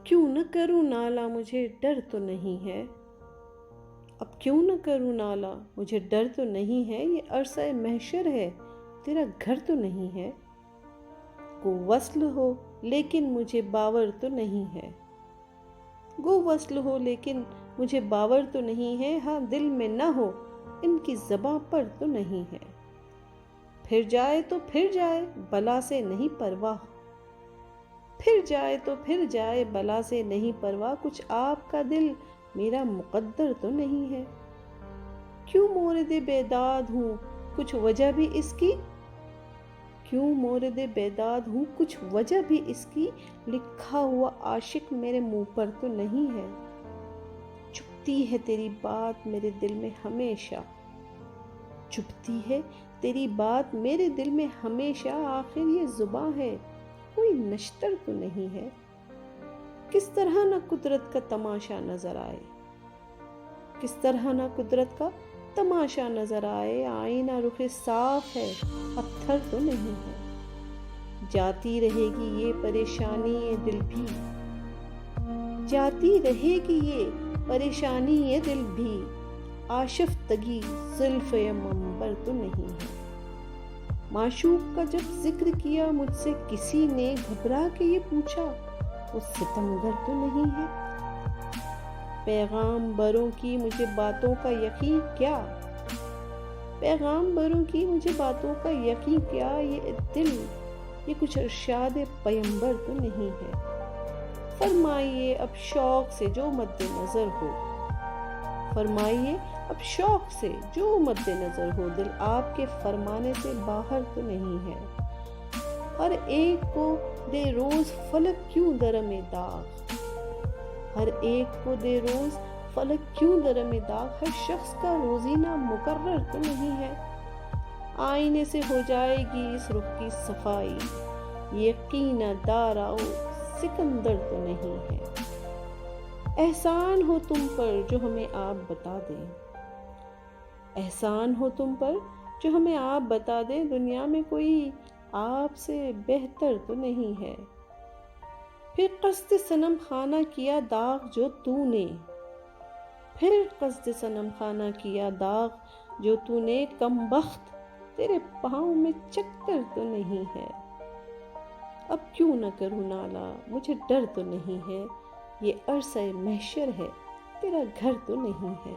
کیوں نہ کروں نالا مجھے ڈر تو نہیں ہے، اب کیوں نہ کروں نالا مجھے ڈر تو نہیں ہے، یہ عرصہ محشر ہے تیرا گھر تو نہیں ہے۔ گو وصل ہو لیکن مجھے باور تو نہیں ہے، گو وصل ہو لیکن مجھے باور تو نہیں ہے، ہاں دل میں نہ ہو ان کی زباں پر تو نہیں ہے۔ پھر جائے تو پھر جائے بلا سے نہیں پرواہ، پھر جائے تو پھر جائے بلا سے نہیں پرواہ، کچھ آپ کا دل میرا مقدر تو نہیں ہے۔ کیوں مورد بیداد ہوں کچھ وجہ بھی اس کی، کیوں مورد بیداد ہوں کچھ وجہ بھی اس کی، لکھا ہوا عاشق میرے منہ پر تو نہیں ہے۔ چبھتی ہے تیری بات میرے دل میں ہمیشہ، چبھتی ہے تیری بات میرے دل میں ہمیشہ، آخر یہ زباں ہے کوئی نشتر تو نہیں ہے۔ کس طرح نہ قدرت کا تماشا نظر آئے، کس طرح نہ قدرت کا تماشا نظر آئے، آئینہ رخ صاف ہے پتھر تو نہیں ہے۔ جاتی رہے گی یہ پریشانی یہ دل بھی، جاتی رہے گی یہ پریشانی یہ دل بھی، آشفتگی زلف منبر تو نہیں ہے۔ معشوق کا جب ذکر کیا مجھ سے کسی نے، گھبرا کے یہ پوچھا وہ ستمگر تو نہیں ہے۔ پیغام بروں کی مجھے باتوں کا یقین کیا، پیغام بروں کی مجھے باتوں کا یقین کیا، یہ دل یہ کچھ ارشاد پیمبر تو نہیں ہے۔ فرمائیے اب شوق سے جو مد نظر ہو، فرمائیے اب شوق سے جو مد نظر ہو، دل آپ کے فرمانے سے باہر تو نہیں ہے۔ ہر ایک کو دے روز فلک کیوں درم داغ، ہر ایک کو دے روز فلک کیوں درم داغ، ہر شخص کا روزینہ مقرر تو نہیں ہے۔ آئینے سے ہو جائے گی اس رخ کی صفائی، یقیناً داراؤ سکندر تو نہیں ہے۔ احسان ہو تم پر جو ہمیں آپ بتا دیں، احسان ہو تم پر جو ہمیں آپ بتا دیں، دنیا میں کوئی آپ سے بہتر تو نہیں ہے۔ پھر قصد صنم خانہ کیا داغ جو تو نے، پھر قصد صنم خانہ کیا داغ جو تو نے، کم بخت تیرے پاؤں میں چکر تو نہیں ہے۔ اب کیوں نہ کروں نالا مجھے ڈر تو نہیں ہے، یہ عرصہ محشر ہے تیرا گھر تو نہیں ہے۔